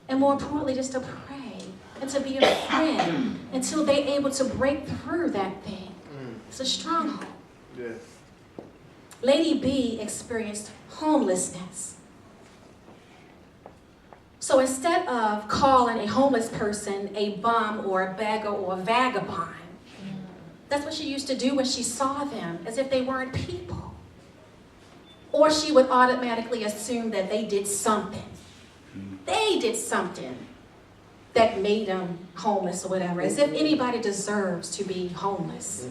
And more importantly, just to pray and to be a friend until they're able to break through that thing. It's a stronghold. Yes. Lady B experienced homelessness. So instead of calling a homeless person a bum or a beggar or a vagabond, that's what she used to do when she saw them, as if they weren't people. Or she would automatically assume that they did something. They did something that made them homeless or whatever, as if anybody deserves to be homeless.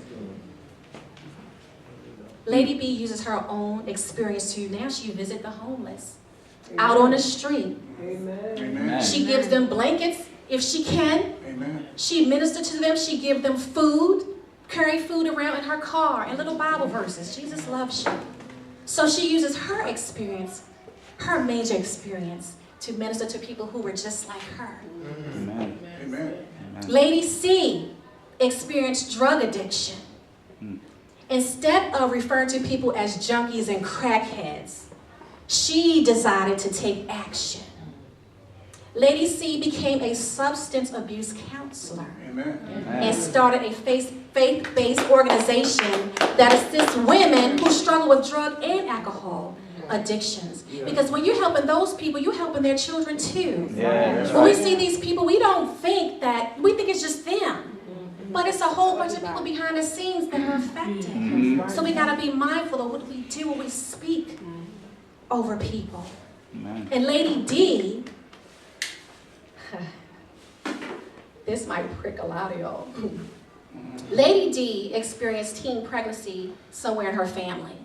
Lady B uses her own experience to now she visits the homeless out on the street. Amen. She gives them blankets if she can. Amen. She ministers to them. She gives them food, carry food around in her car, and little Bible verses. Jesus loves you. So she uses her experience, her Manger experience, to minister to people who were just like her. Amen. Amen. Lady C experienced drug addiction. Instead of referring to people as junkies and crackheads, she decided to take action. Lady C became a substance abuse counselor. Amen. And started a faith-based organization that assists women who struggle with drug and alcohol addictions. Because when you're helping those people, you're helping their children too. When we see these people, we think it's just them. But it's a whole bunch of people behind the scenes that are affected. So we got to be mindful of what we do when we speak over people. And Lady D, this might prick a lot of y'all. Lady D experienced teen pregnancy somewhere in her family.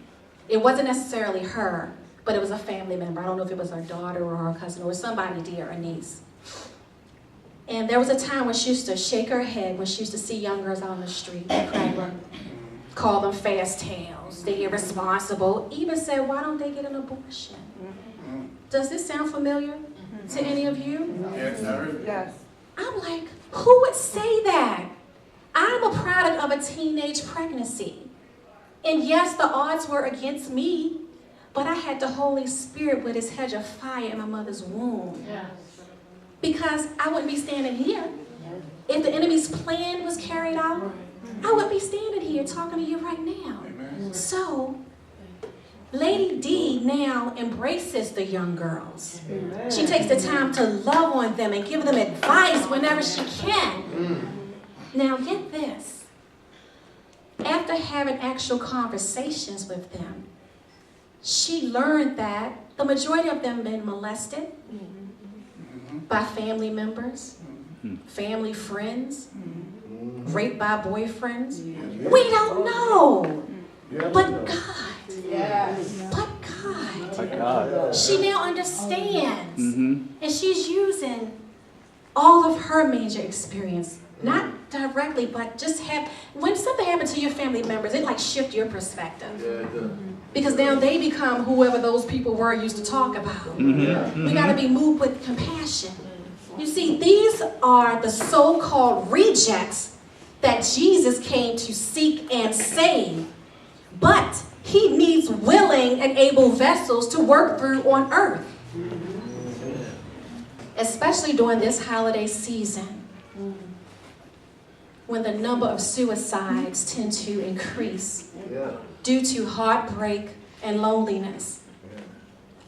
It wasn't necessarily her, but it was a family member. I don't know if it was her daughter or her cousin or somebody dear, a niece. And there was a time when she used to shake her head when she used to see young girls out on the street and call them fast tails. They're irresponsible. Even said, why don't they get an abortion? Does this sound familiar to any of you? Yes, I heard it. Yes. I'm like, who would say that? I'm a product of a teenage pregnancy. And yes, the odds were against me, but I had the Holy Spirit with his hedge of fire in my mother's womb. Because I wouldn't be standing here. If the enemy's plan was carried out, I wouldn't be standing here talking to you right now. Amen. So, Lady D now embraces the young girls. She takes the time to love on them and give them advice whenever she can. Now get this. After having actual conversations with them, she learned that the majority of them been molested by family members, family friends, raped by boyfriends. We don't know. But God. But God. She now understands. And she's using all of her Manger experience. Not directly, but just when something happens to your family members, it like shift your perspective. Because now they become whoever those people were used to talk about. We got to be moved with compassion. You see, these are the so-called rejects that Jesus came to seek and save. But he needs willing and able vessels to work through on earth. Especially during this holiday season, when the number of suicides tend to increase due to heartbreak and loneliness.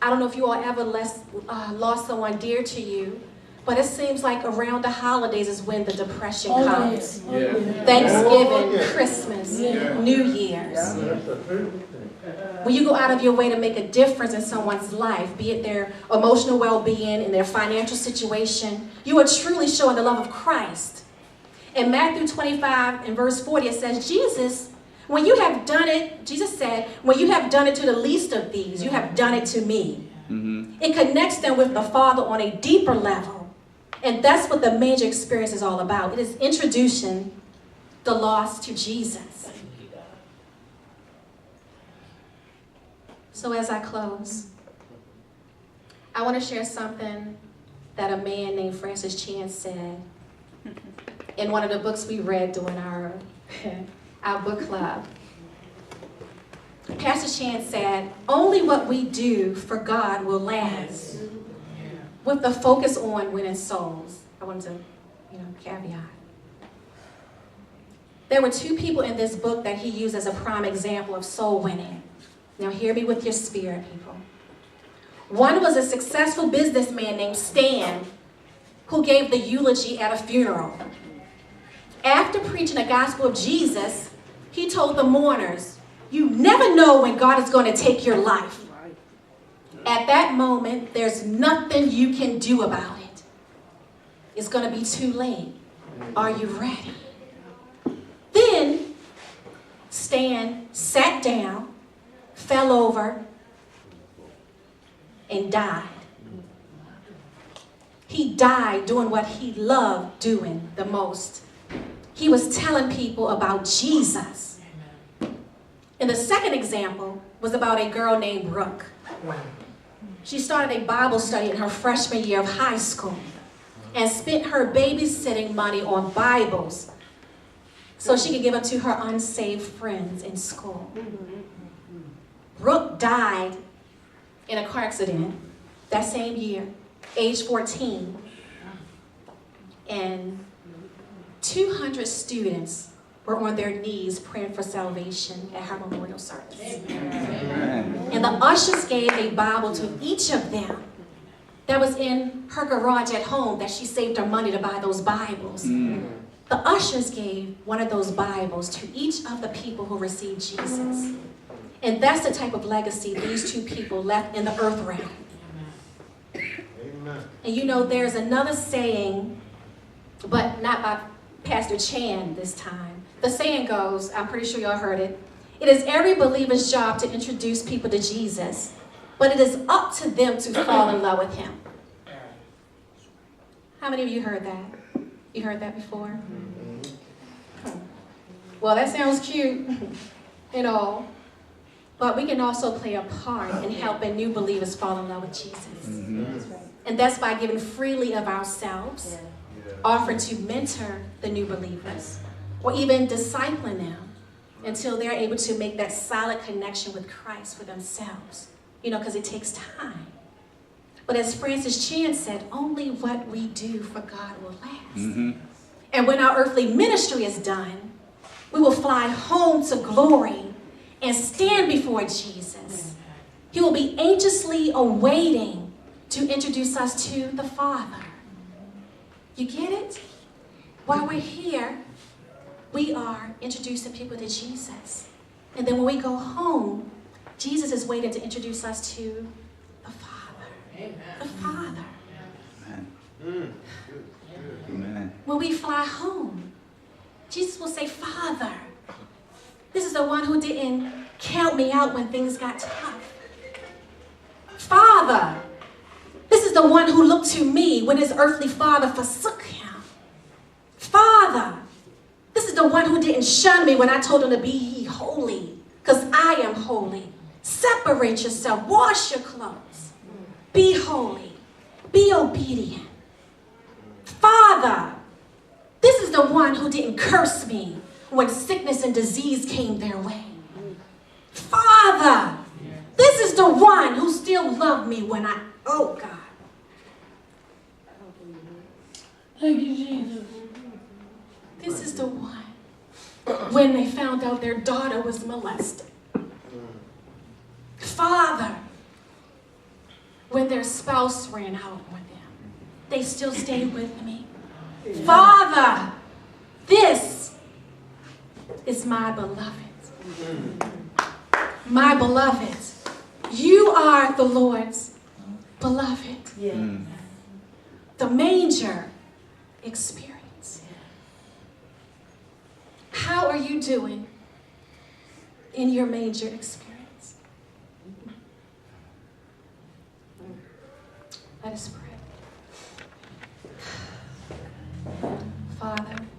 I don't know if you all ever lost someone dear to you, but it seems like around the holidays is when the depression comes. Thanksgiving, Christmas, New Year's. When you go out of your way to make a difference in someone's life, be it their emotional well-being, in their financial situation, you are truly showing the love of Christ. In Matthew 25 and verse 40, it says, Jesus said, when you have done it to the least of these, you have done it to me. It connects them with the Father on a deeper level. And that's what the Manger experience is all about. It is introducing the lost to Jesus. So as I close, I want to share something that a man named Francis Chan said in one of the books we read during our book club. Pastor Chan said, only what we do for God will last. with the focus on winning souls. I wanted to, caveat. There were 2 people in this book that he used as a prime example of soul winning. Now hear me with your spirit, people. One was a successful businessman named Stan, who gave the eulogy at a funeral. After preaching the gospel of Jesus, he told the mourners, "You never know when God is going to take your life. At that moment, there's nothing you can do about it. It's going to be too late. Are you ready?" Then Stan sat down, fell over, and died. He died doing what he loved doing the most. He was telling people about Jesus. And the second example was about a girl named Brooke. She started a Bible study in her freshman year of high school and spent her babysitting money on Bibles so she could give them to her unsaved friends in school. Brooke died in a car accident that same year, age 14. And 200 students were on their knees praying for salvation at her memorial service. Amen. And the ushers gave a Bible to each of them that was in her garage at home that she saved her money to buy those Bibles. The ushers gave one of those Bibles to each of the people who received Jesus. And that's the type of legacy these 2 people left in the earth realm. Amen. And there's another saying, but not by Pastor Chan this time. The saying goes, I'm pretty sure y'all heard it, it is every believer's job to introduce people to Jesus, but it is up to them to fall in love with him. How many of you heard that? You heard that before? Well, that sounds cute and all, but we can also play a part in helping new believers fall in love with Jesus. And that's by giving freely of ourselves, offering to mentor the new believers, or even discipling them until they're able to make that solid connection with Christ for themselves. Because it takes time. But as Francis Chan said, only what we do for God will last. And when our earthly ministry is done, we will fly home to glory and stand before Jesus. He will be anxiously awaiting to introduce us to the Father. You get it? While we're here, we are introducing people to Jesus. And then when we go home, Jesus is waiting to introduce us to the Father. Amen. The Father. Amen. Amen. When we fly home, Jesus will say, "Father, this is the one who didn't count me out when things got tough. Father, this is the one who looked to me when his earthly father forsook him. Father, this is the one who didn't shun me when I told him to be ye holy, because I am holy. Separate yourself, wash your clothes, be holy, be obedient. Father, this is the one who didn't curse me when sickness and disease came their way. Father, this is the one who still loved me when oh God. Thank you, Jesus. This is the one when they found out their daughter was molested. Father, when their spouse ran out on them, they still stayed with me. Father, this is my beloved. My beloved. You are the Lord's beloved. Yeah. The manger experience. How are you doing in your manger experience? Let us pray.